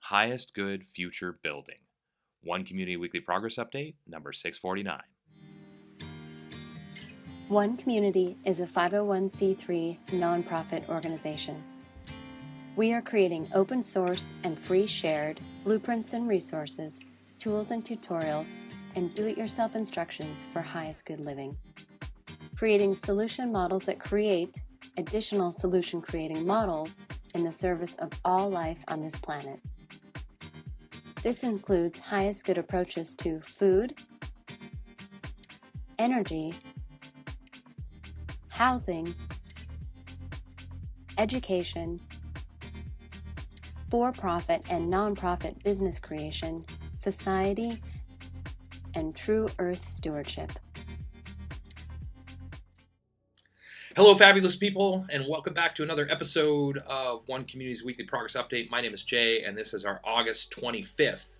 Highest Good Future Building. One Community Weekly Progress Update, number 649. One Community is a 501c3 nonprofit organization. We are creating open source and free shared blueprints and resources, tools and tutorials, and do-it-yourself instructions for highest good living. Creating solution models that create additional solution creating models in the service of all life on this planet. This includes highest good approaches to food, energy, housing, education, for-profit and non-profit business creation, society, and true earth stewardship. Hello, fabulous people, and welcome back to another episode of One Community's Weekly Progress Update. My name is Jay, and this is our August 25th,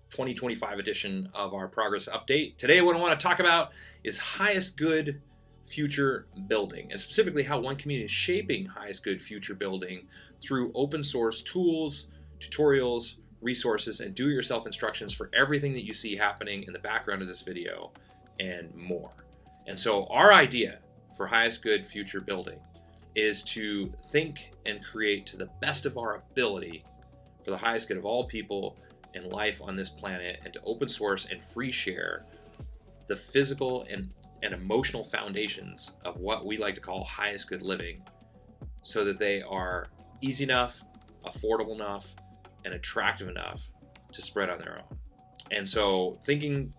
2025 edition of our Progress Update. Today, what I want to talk about is highest good future building, and specifically how One Community is shaping highest good future building through open source tools, tutorials, resources, and do-it-yourself instructions for everything that you see happening in the background of this video and more. And so our idea for highest good future building is to think and create to the best of our ability for the highest good of all people in life on this planet, and to open source and free share the physical and emotional foundations of what we like to call highest good living, so that they are easy enough, affordable enough, and attractive enough to spread on their own. And so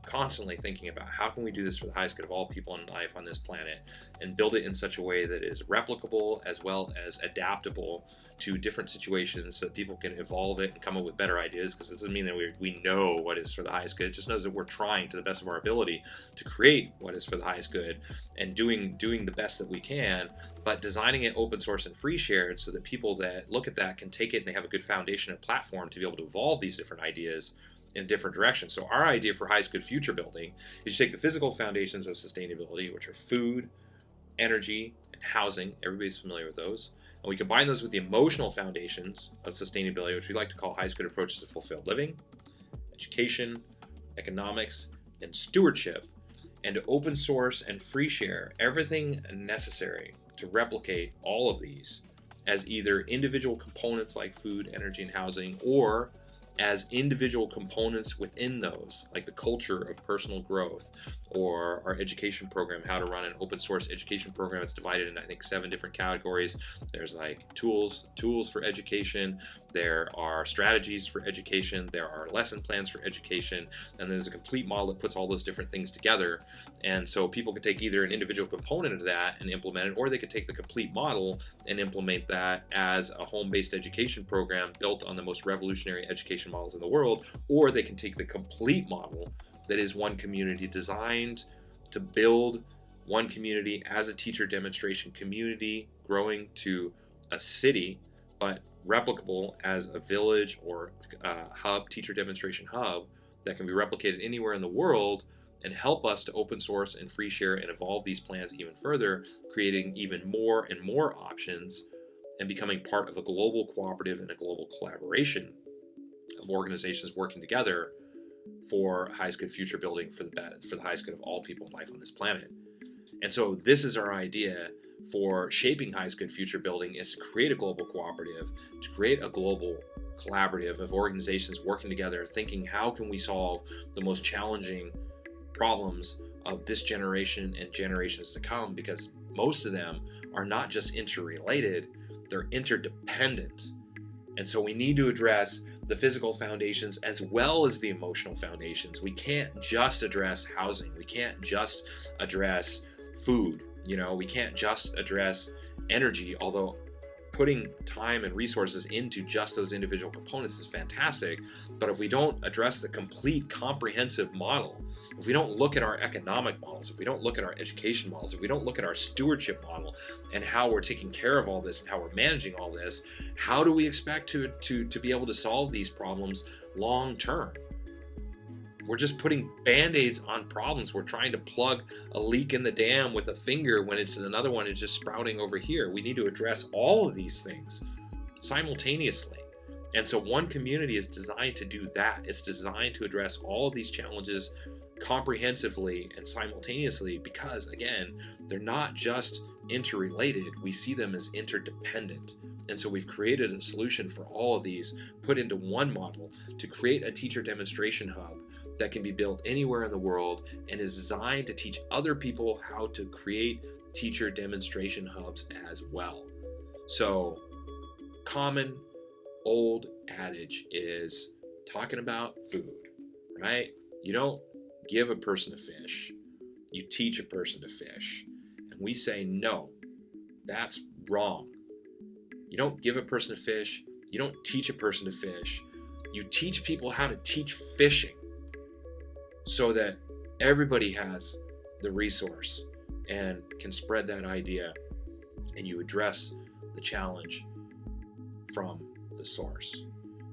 constantly thinking about how can we do this for the highest good of all people in life on this planet, and build it in such a way that is replicable as well as adaptable to different situations, so that people can evolve it and come up with better ideas, because it doesn't mean that we know what is for the highest good. It just knows that we're trying to the best of our ability to create what is for the highest good, and doing the best that we can, but designing it open source and free shared, so that people that look at that can take it and they have a good foundation and platform to be able to evolve these different ideas in different directions. So our idea for highest good future building is to take the physical foundations of sustainability, which are food, energy, and housing. Everybody's familiar with those. And we combine those with the emotional foundations of sustainability, which we like to call highest good approaches to fulfilled living, education, economics, and stewardship, and to open source and free share everything necessary to replicate all of these as either individual components like food, energy, and housing, or as individual components within those, like the culture of personal growth, or our education program, how to run an open source education program. It's divided in, I think, 7 different categories. There's like tools for education, there are strategies for education, there are lesson plans for education, and there's a complete model that puts all those different things together. And so people could take either an individual component of that and implement it, or they could take the complete model and implement that as a home-based education program built on the most revolutionary education models in the world, or they can take the complete model that is One Community, designed to build One Community as a teacher demonstration community, growing to a city, but replicable as a village or hub, teacher demonstration hub, that can be replicated anywhere in the world, and help us to open source and free share and evolve these plans even further, creating even more and more options, and becoming part of a global cooperative and a global collaboration of organizations working together for highest good future building for the highest good of all people in life on this planet. And so this is our idea for shaping highest good future building, is to create a global cooperative, to create a global collaborative of organizations working together, thinking how can we solve the most challenging problems of this generation and generations to come, because most of them are not just interrelated, they're interdependent. And so we need to address the physical foundations as well as the emotional foundations. We can't just address housing. We can't just address food. We can't just address energy, although putting time and resources into just those individual components is fantastic. But if we don't address the complete comprehensive model, if we don't look at our economic models, if we don't look at our education models, if we don't look at our stewardship model and how we're taking care of all this and how we're managing all this, how do we expect to be able to solve these problems long term? We're just putting band-aids on problems. We're trying to plug a leak in the dam with a finger when it's another one is just sprouting over here. We need to address all of these things simultaneously. And so One Community is designed to do that. It's designed to address all of these challenges comprehensively and simultaneously, because again, they're not just interrelated, we see them as interdependent. And so we've created a solution for all of these, put into one model to create a teacher demonstration hub that can be built anywhere in the world and is designed to teach other people how to create teacher demonstration hubs as well. So common old adage is talking about food, right? You don't give a person a fish, you teach a person to fish. And we say, no, that's wrong. You don't give a person a fish, you don't teach a person to fish, you teach people how to teach fishing so that everybody has the resource and can spread that idea, and you address the challenge from the source.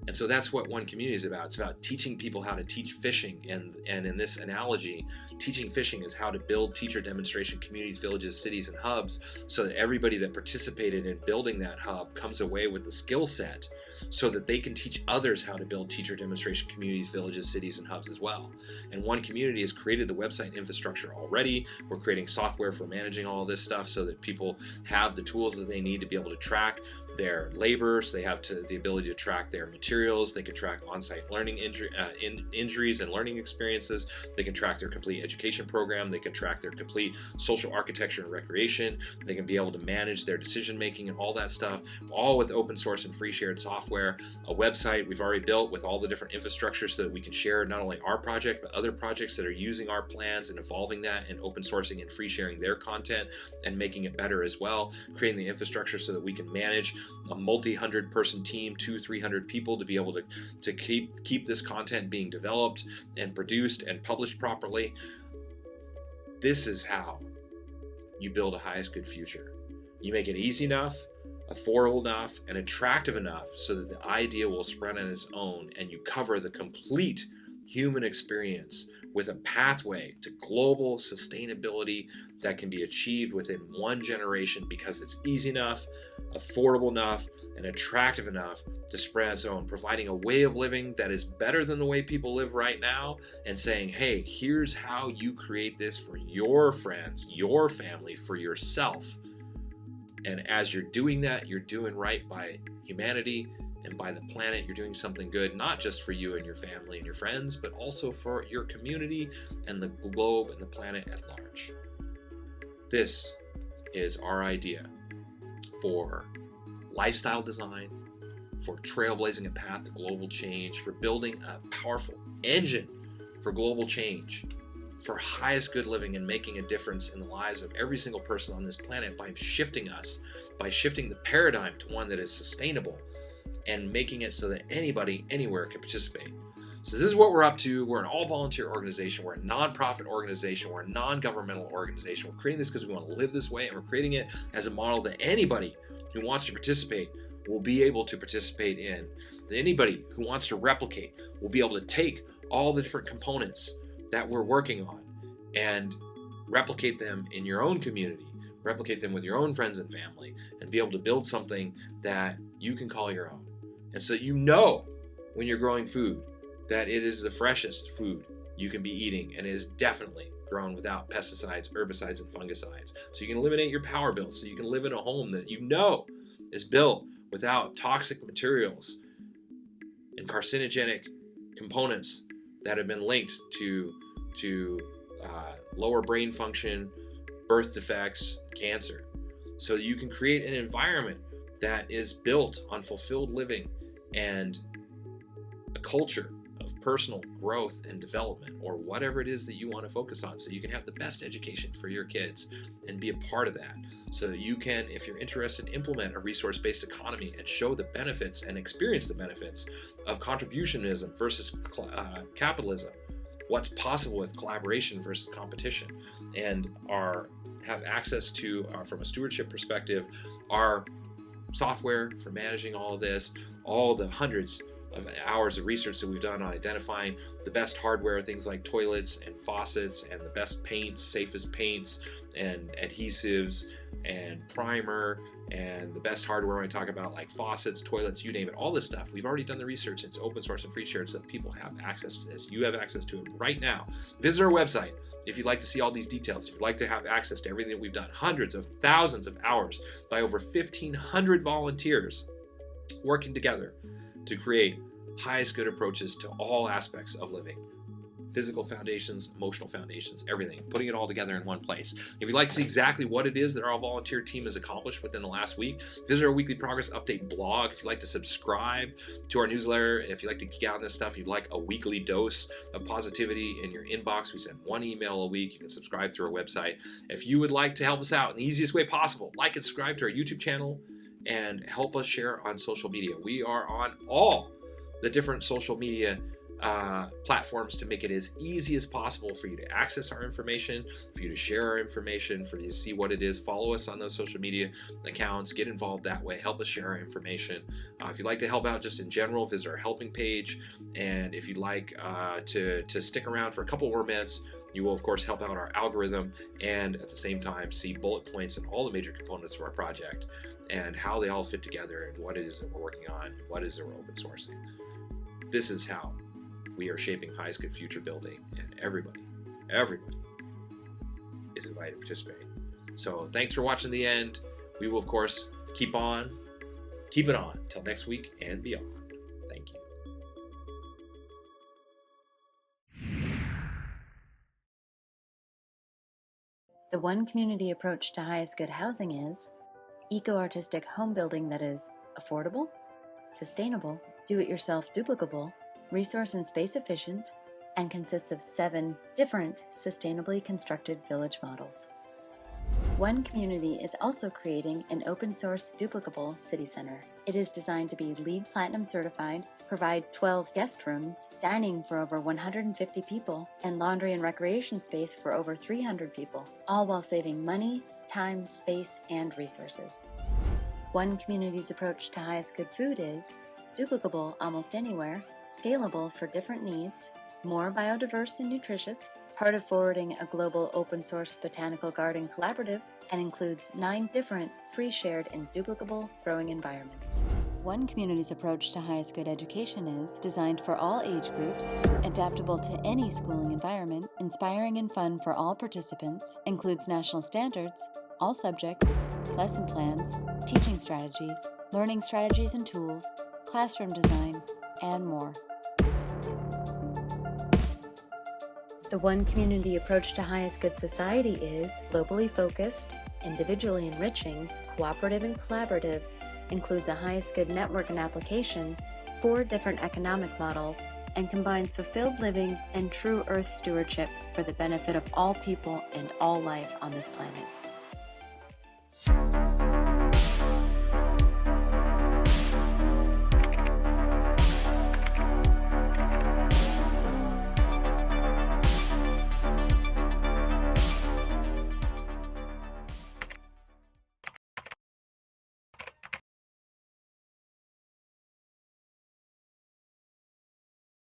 And so that's what One Community is about. It's about teaching people how to teach fishing. And in this analogy, teaching fishing is how to build teacher demonstration communities, villages, cities, and hubs so that everybody that participated in building that hub comes away with the skill set so that they can teach others how to build teacher demonstration communities, villages, cities, and hubs as well. And One Community has created the website infrastructure already. We're creating software for managing all this stuff so that people have the tools that they need to be able to track their labor, so they have the ability to track their materials, they can track on-site learning injuries and learning experiences, they can track their complete education program, they can track their complete social architecture and recreation, they can be able to manage their decision making and all that stuff, all with open source and free shared software. A website we've already built with all the different infrastructure so that we can share not only our project but other projects that are using our plans and evolving that and open sourcing and free sharing their content and making it better as well, creating the infrastructure so that we can manage a multi-100 person team, 200-300 people to be able to keep this content being developed and produced and published properly. This is how you build a highest good future. You make it easy enough, affordable enough, and attractive enough so that the idea will spread on its own, and you cover the complete human experience with a pathway to global sustainability that can be achieved within one generation because it's easy enough, affordable enough, and attractive enough to spread its own, providing a way of living that is better than the way people live right now, and saying, hey, here's how you create this for your friends, your family, for yourself. And as you're doing that, you're doing right by humanity and by the planet. You're doing something good, not just for you and your family and your friends, but also for your community and the globe and the planet at large. This is our idea for lifestyle design, for trailblazing a path to global change, for building a powerful engine for global change, for highest good living and making a difference in the lives of every single person on this planet by shifting the paradigm to one that is sustainable and making it so that anybody, anywhere can participate. So this is what we're up to. We're an all-volunteer organization. We're a non-profit organization. We're a non-governmental organization. We're creating this because we want to live this way, and we're creating it as a model that anybody who wants to participate will be able to participate in. That anybody who wants to replicate will be able to take all the different components that we're working on and replicate them in your own community, replicate them with your own friends and family, and be able to build something that you can call your own. And so you know when you're growing food that it is the freshest food you can be eating, and it is definitely grown without pesticides, herbicides, and fungicides. So you can eliminate your power bills, so you can live in a home that you know is built without toxic materials and carcinogenic components that have been linked to lower brain function, birth defects, cancer. So you can create an environment that is built on fulfilled living and a culture of personal growth and development, or whatever it is that you want to focus on, so you can have the best education for your kids and be a part of that. So that you can, if you're interested, implement a resource-based economy and show the benefits and experience the benefits of contributionism versus capitalism, what's possible with collaboration versus competition, and have access to, from a stewardship perspective, our software for managing all of this, all the hundreds of hours of research that we've done on identifying the best hardware, things like toilets and faucets, and the best paints, safest paints and adhesives and primer And the best hardware when I talk about like faucets, toilets, you name it, all this stuff. We've already done the research. It's open source and free shared so that people have access to this. You have access to it right now. Visit our website if you'd like to see all these details, if you'd like to have access to everything that we've done. Hundreds of thousands of hours by over 1,500 volunteers working together to create highest good approaches to all aspects of living. Physical foundations, emotional foundations, everything, putting it all together in one place. If you'd like to see exactly what it is that our volunteer team has accomplished within the last week, visit our weekly progress update blog. If you'd like to subscribe to our newsletter, if you'd like to geek out on this stuff, you'd like a weekly dose of positivity in your inbox, we send one email a week. You can subscribe through our website. If you would like to help us out in the easiest way possible, like and subscribe to our YouTube channel and help us share on social media. We are on all the different social media platforms to make it as easy as possible for you to access our information, for you to share our information, for you to see what it is. Follow us on those social media accounts, get involved that way, help us share our information. If you'd like to help out just in general, visit our helping page. And if you'd like to stick around for a couple more minutes, you will of course help out our algorithm and at the same time see bullet points in all the major components of our project and how they all fit together and what it is that we're working on, what is that we're open sourcing. This is how we are shaping highest good future building, and everybody is invited to participate. So thanks for watching the end. We will of course keep it on till next week and beyond. Thank you. The one community approach to highest good housing is eco-artistic home building that is affordable, sustainable, do-it-yourself duplicable, resource and space efficient, and consists of 7 different sustainably constructed village models. One Community is also creating an open source duplicable city center. It is designed to be LEED Platinum certified, provide 12 guest rooms, dining for over 150 people, and laundry and recreation space for over 300 people, all while saving money, time, space, and resources. One Community's approach to highest good food is duplicable almost anywhere, scalable for different needs, more biodiverse and nutritious, part of forwarding a global open source botanical garden collaborative, and includes 9 different free shared and duplicable growing environments. One Community's approach to highest good education is designed for all age groups, adaptable to any schooling environment, inspiring and fun for all participants, includes national standards, all subjects, lesson plans, teaching strategies, learning strategies and tools, classroom design, and more. The One Community approach to highest good society is globally focused, individually enriching, cooperative and collaborative, includes a highest good network and application, 4 different economic models, and combines fulfilled living and true earth stewardship for the benefit of all people and all life on this planet.